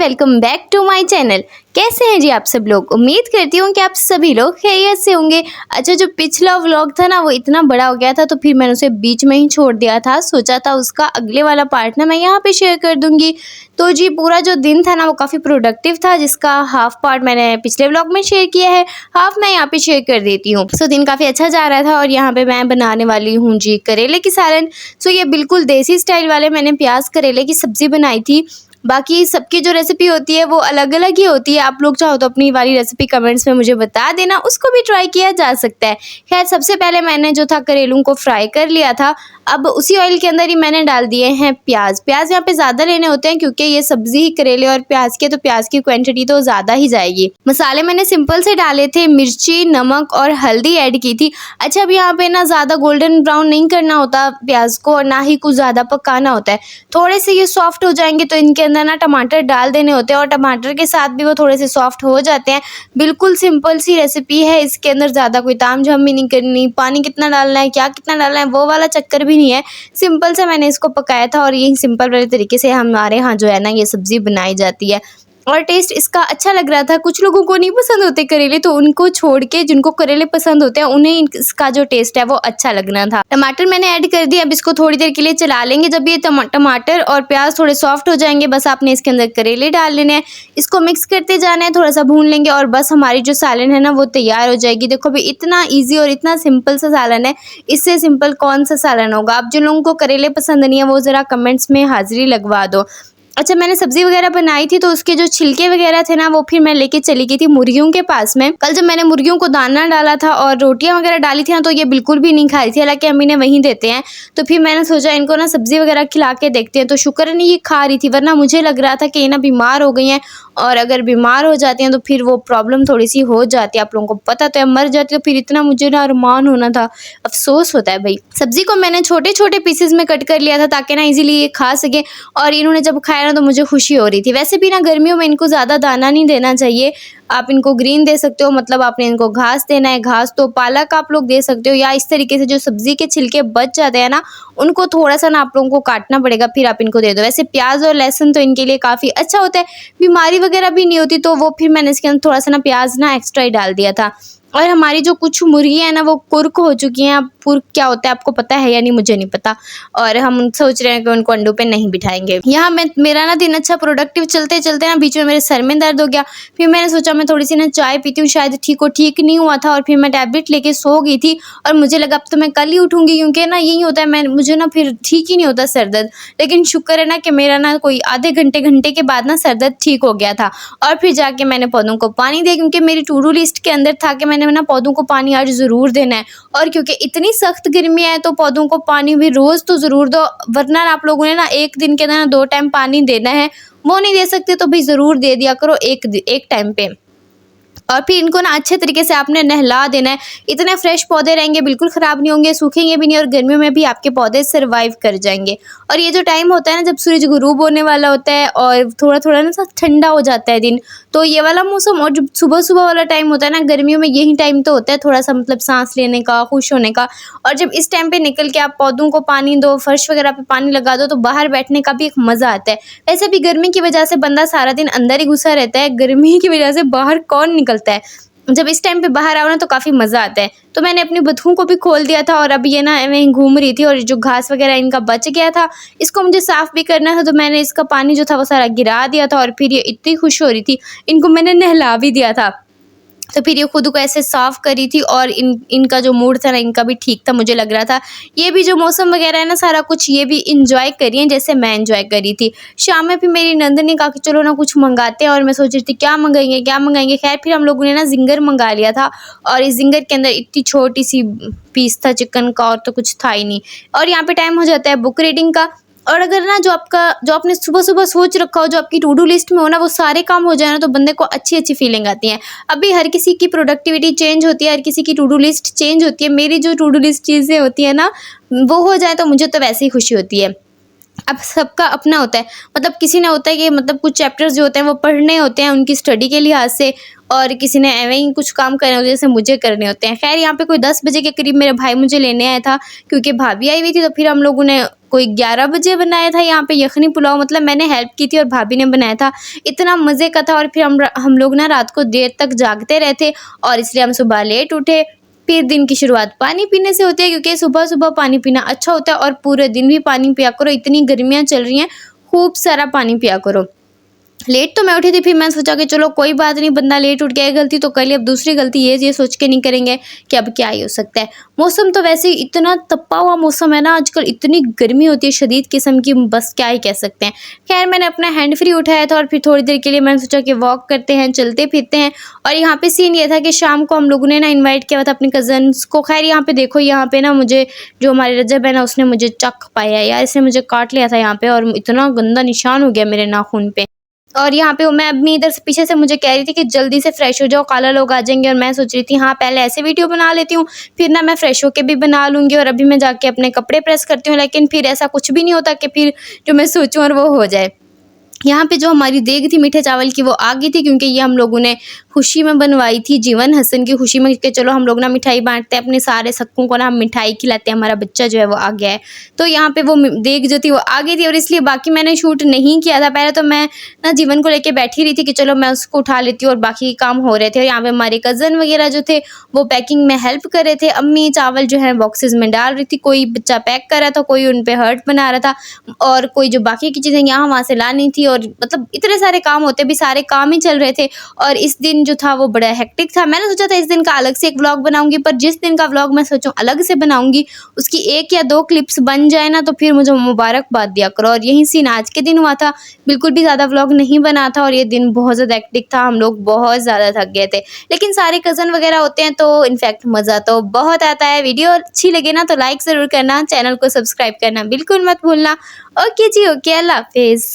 Welcome back to my channel. कैसे हैं जी आप सब लोग। उम्मीद करती हूँ कि आप सभी लोग खैरियत से होंगे। अच्छा, जो पिछला व्लॉग था ना वो इतना बड़ा हो गया था तो फिर मैंने उसे बीच में ही छोड़ दिया था। सोचा था उसका अगले वाला पार्ट ना मैं यहाँ पे शेयर कर दूंगी। तो जी पूरा जो दिन था ना वो काफ़ी प्रोडक्टिव था, जिसका हाफ पार्ट मैंने पिछले व्लॉग में शेयर किया है, हाफ मैं यहाँ पे शेयर कर देती हूँ। सो दिन काफ़ी अच्छा जा रहा था और यहाँ पे मैं बनाने वाली हूँ जी करेले की सालन। सो ये बिल्कुल देसी स्टाइल वाले मैंने प्याज करेले की सब्ज़ी बनाई थी। बाकी सबकी जो रेसिपी होती है वो अलग अलग ही होती है। आप लोग चाहो तो अपनी वाली रेसिपी कमेंट्स में मुझे बता देना, उसको भी ट्राई किया जा सकता है। खैर, सबसे पहले मैंने जो था करेलों को फ्राई कर लिया था। अब उसी ऑयल के अंदर ही मैंने डाल दिए हैं प्याज। प्याज यहाँ पे ज़्यादा लेने होते हैं क्योंकि ये सब्जी ही करेले और प्याज की, तो प्याज की क्वांटिटी तो ज़्यादा ही जाएगी। मसाले मैंने सिंपल से डाले थे, मिर्ची, नमक और हल्दी ऐड की थी। अच्छा, अब यहाँ पे ना ज़्यादा गोल्डन ब्राउन नहीं करना होता प्याज को और ना ही कुछ ज़्यादा पकाना होता है। थोड़े से ये सॉफ्ट हो जाएंगे तो इनके अंदर ना टमाटर डाल देने होते हैं और टमाटर के साथ भी वो थोड़े से सॉफ्ट हो जाते हैं। बिल्कुल सिंपल सी रेसिपी है, इसके अंदर ज़्यादा कोई तामझाम भी नहीं करनी। पानी कितना डालना है, क्या कितना डालना है, वो वाला चक्कर भी नहीं है। सिंपल से मैंने इसको पकाया था और यही सिंपल वाले तरीके से हमारे यहाँ जो है ना ये सब्ज़ी बनाई जाती है और टेस्ट इसका अच्छा लग रहा था। कुछ लोगों को नहीं पसंद होते करेले, तो उनको छोड़ के जिनको करेले पसंद होते हैं उन्हें इसका जो टेस्ट है वो अच्छा लगना था। टमाटर मैंने ऐड कर दिया। अब इसको थोड़ी देर के लिए चला लेंगे। जब ये टमाटर और प्याज थोड़े सॉफ्ट हो जाएंगे बस आपने इसके अंदर करेले डाल लेने हैं। इसको मिक्स करते जाना है, थोड़ा सा भून लेंगे और बस हमारी जो सालन है ना वो तैयार हो जाएगी। देखो भाई, इतना ईजी और इतना सिंपल सा सालन है, इससे सिंपल कौन सा सालन होगा। आप जिन लोगों को करेले पसंद नहीं है वो ज़रा कमेंट्स में हाजिरी लगवा दो। अच्छा, मैंने सब्जी वगैरह बनाई थी तो उसके जो छिलके वगैरह थे ना वो फिर मैं लेके चली गई थी मुर्गियों के पास में। कल जब मैंने मुर्गियों को दाना डाला था और रोटियां वगैरह डाली थी ना तो ये बिल्कुल भी नहीं खा रही थी, हालांकि अम्मी ने वहीं देते हैं। तो फिर मैंने सोचा इनको ना सब्जी वगैरह खिला के देखते हैं, तो शुक्र नहीं ये खा रही थी, वरना मुझे लग रहा था कि ये ना बीमार हो गई हैं और अगर बीमार हो जाती हैं तो फिर वो प्रॉब्लम थोड़ी सी हो जाती है। आप लोगों को पता तो है, मर जाती है तो फिर इतना मुझे ना अरमान होना था, अफसोस होता है भाई। सब्जी को मैंने छोटे छोटे पीसेस में कट कर लिया था ताकि ना इजीली ये खा सके और इन्होंने जब खाया ना तो मुझे खुशी हो रही थी। वैसे भी ना गर्मियों में इनको ज़्यादा दाना नहीं देना चाहिए। आप इनको ग्रीन दे सकते हो, मतलब आपने इनको घास देना है, घास तो पालक आप लोग दे सकते हो, या इस तरीके से जो सब्जी के छिलके बच जाते हैं ना उनको थोड़ा सा ना आप लोगों को काटना पड़ेगा, फिर आप इनको दे दो। वैसे प्याज और लहसुन तो इनके लिए काफ़ी अच्छा होता है, बीमारी वगैरह भी नहीं होती, तो वो फिर मैंने इसके अंदर थोड़ा सा ना प्याज ना एक्स्ट्रा ही डाल दिया था। और हमारी जो कुछ मुर्गियाँ हैं ना वो कुर्क हो चुकी हैं। अब कुर्क क्या होता है आपको पता है या नहीं मुझे नहीं पता, और हम सोच रहे हैं कि उनको अंडों पे नहीं बिठाएंगे। यहाँ मेरा ना दिन अच्छा प्रोडक्टिव चलते चलते ना बीच में मेरे सर में दर्द हो गया। फिर मैंने सोचा मैं थोड़ी सी ना चाय पीती हूँ, शायद ठीक नहीं हुआ था, और फिर मैं टैबलेट लेके सो गई थी और मुझे लगा अब तो मैं कल ही उठूँगी, क्योंकि ना यही होता है, मुझे ना फिर ठीक ही नहीं होता सर दर्द। लेकिन शुक्र है ना कि मेरा ना कोई आधे घंटे के बाद ना सर दर्द ठीक हो गया था और फिर जाके मैंने पौधों को पानी दिया, क्योंकि मेरी टू डू लिस्ट के अंदर था कि मैंने ना पौधों को पानी आज ज़रूर देना है। और क्योंकि इतनी सख्त गर्मी है तो पौधों को पानी भी रोज़ तो ज़रूर दो, वरना आप लोगों ने ना एक दिन के अंदर ना 2 टाइम पानी देना है। वो नहीं दे सकते तो भी ज़रूर दे दिया करो एक टाइम पे। और फिर इनको ना अच्छे तरीके से आपने नहला देना है। इतने फ्रेश पौधे रहेंगे, बिल्कुल ख़राब नहीं होंगे, सूखेंगे भी नहीं और गर्मियों में भी आपके पौधे सर्वाइव कर जाएंगे। और ये जो टाइम होता है ना जब सूरज गुरूब होने वाला होता है और थोड़ा थोड़ा ना सा ठंडा हो जाता है दिन, तो ये वाला मौसम और जब सुबह सुबह वाला टाइम होता है ना गर्मियों में, यही टाइम तो होता है थोड़ा सा मतलब सांस लेने का, खुश होने का। और जब इस टाइम पे निकल के आप पौधों को पानी दो, फर्श वगैरह पे पानी लगा दो, तो बाहर बैठने का भी एक मज़ा आता है। वैसे भी गर्मी की वजह से बंदा सारा दिन अंदर ही घुसा रहता है, गर्मी की वजह से बाहर कौन निकलता है। जब इस टाइम पे बाहर आओ ना तो काफ़ी मज़ा आता है। तो मैंने अपनी बतखों को भी खोल दिया था और अब ये ना मैं घूम रही थी और जो घास वगैरह इनका बच गया था इसको मुझे साफ़ भी करना था, तो मैंने इसका पानी जो था वो सारा गिरा दिया था और फिर ये इतनी खुश हो रही थी, इनको मैंने नहला भी दिया था। तो फिर ये खुद को ऐसे साफ़ करी थी और इनका जो मूड था ना इनका भी ठीक था, मुझे लग रहा था ये भी जो मौसम वगैरह है ना सारा कुछ ये भी इंजॉय करिए जैसे मैं इंजॉय करी थी। शाम में फिर मेरी नंद ने कहा कि चलो ना कुछ मंगाते हैं, और मैं सोच रही थी क्या मंगाएंगे। खैर फिर हम लोगों ने ना जिंगर मंगा लिया था और इस जिंगर के अंदर इतनी छोटी सी पीस था चिकन का और तो कुछ था ही नहीं। और यहाँ पे टाइम हो जाता है बुक रीडिंग का। और अगर ना जो आपने सुबह सुबह सोच रखा हो, जो आपकी टू डू लिस्ट में हो ना, वो सारे काम हो जाए ना तो बंदे को अच्छी अच्छी फीलिंग आती है। अभी हर किसी की प्रोडक्टिविटी चेंज होती है, हर किसी की टू डू लिस्ट चेंज होती है। मेरी जो टू डू लिस्ट चीज़ें होती है ना वो हो जाए तो मुझे तो वैसे ही खुशी होती है। अब सबका अपना होता है, मतलब किसी ने होता है कि मतलब कुछ चैप्टर्स जो होते हैं वो पढ़ने होते हैं उनकी स्टडी के लिहाज से, और किसी ने एवं ही कुछ काम करने होते हैं जैसे मुझे करने होते हैं। खैर यहाँ पे कोई 10 बजे के करीब मेरे भाई मुझे लेने आया था क्योंकि भाभी आई हुई थी, तो फिर हम लोगों ने कोई 11 बजे बनाया था यहाँ पे यखनी पुलाव, मतलब मैंने हेल्प की थी और भाभी ने बनाया था। इतना मज़े का था और फिर हम लोग ना रात को देर तक जागते रहे थे और इसलिए हम सुबह लेट उठे। फिर दिन की शुरुआत पानी पीने से होती है, क्योंकि सुबह-सुबह पानी पीना अच्छा होता है और पूरे दिन भी पानी पिया करो। इतनी गर्मियाँ चल रही हैं, खूब सारा पानी पिया करो। लेट तो मैं उठी थी, फिर मैंने सोचा कि चलो कोई बात नहीं, बंदा लेट उठ गया है, गलती तो कर ली, अब दूसरी गलती ये सोच के नहीं करेंगे कि अब क्या ही हो सकता है। मौसम तो वैसे ही इतना तपा हुआ मौसम है ना आजकल, इतनी गर्मी होती है शदीद किस्म की, बस क्या ही कह सकते हैं। खैर मैंने अपना हैंड फ्री उठाया था और फिर थोड़ी देर के लिए मैंने सोचा कि वॉक करते हैं, चलते फिरते हैं। और यहाँ पे सीन ये था कि शाम को हम लोगों ने ना इन्वाइट किया हुआ था अपने कज़न्स को। खैर यहाँ पे देखो, यहाँ पे ना मुझे जो हमारे रजब है ना, उसने मुझे चख पाया यार, इसने मुझे काट लिया था यहाँ पे और इतना गंदा निशान हो गया मेरे नाखून पे। और यहाँ पे मैं अपनी इधर से पीछे से मुझे कह रही थी कि जल्दी से फ्रेश हो जाओ, काला लोग आ जाएंगे, और मैं सोच रही थी हाँ पहले ऐसे वीडियो बना लेती हूँ, फिर ना मैं फ्रेश होके भी बना लूँगी और अभी मैं जाके अपने कपड़े प्रेस करती हूँ। लेकिन फिर ऐसा कुछ भी नहीं होता कि फिर जो मैं सोचूँ और वो हो जाए। यहाँ पे जो हमारी देग थी मीठे चावल की, वो आ गई थी, क्योंकि ये हम लोगों ने खुशी में बनवाई थी, जीवन हसन की खुशी में, कि चलो हम लोग ना मिठाई बांटते हैं अपने सारे सक्कों को, ना हम मिठाई खिलाते हैं, हमारा बच्चा जो है वो आ गया है। तो यहाँ पे वो देग जो थी वो आ गई थी और इसलिए बाकी मैंने शूट नहीं किया था। पहले तो मैं ना जीवन को लेके बैठी रही थी कि चलो मैं उसको उठा लेती हूँ और बाकी काम हो रहे थे। और यहाँ पे हमारे कज़न वगैरह जो थे वो पैकिंग में हेल्प कर रहे थे। अम्मी चावल जो है बॉक्सेस में डाल रही थी, कोई बच्चा पैक कर रहा था, कोई उन पे हर्ट बना रहा था, और कोई जो बाकी की चीज़ें यहाँ वहाँ से लानी थी, और मतलब इतने सारे काम होते भी, सारे काम ही चल रहे थे। और इस दिन जो था वो बड़ा हेक्टिक था। मैंने सोचा था इस दिन का अलग से एक व्लॉग बनाऊंगी, पर जिस दिन का व्लॉग मैं सोचूं अलग से बनाऊंगी, उसकी 1 या 2 क्लिप्स बन जाए ना, तो फिर मुझे मुबारकबाद दिया करो। और यही सीन आज के दिन हुआ था, बिल्कुल भी ज़्यादा व्लॉग नहीं बना था और ये दिन बहुत ज़्यादा हेक्टिक था, हम लोग बहुत ज़्यादा थक गए थे। लेकिन सारे कज़न वगैरह होते हैं तो इनफैक्ट मज़ा तो बहुत आता है। वीडियो अच्छी लगे ना तो लाइक ज़रूर करना, चैनल को सब्सक्राइब करना बिल्कुल मत भूलना। ओके जी, ओके, अल्लाह हाफिज़।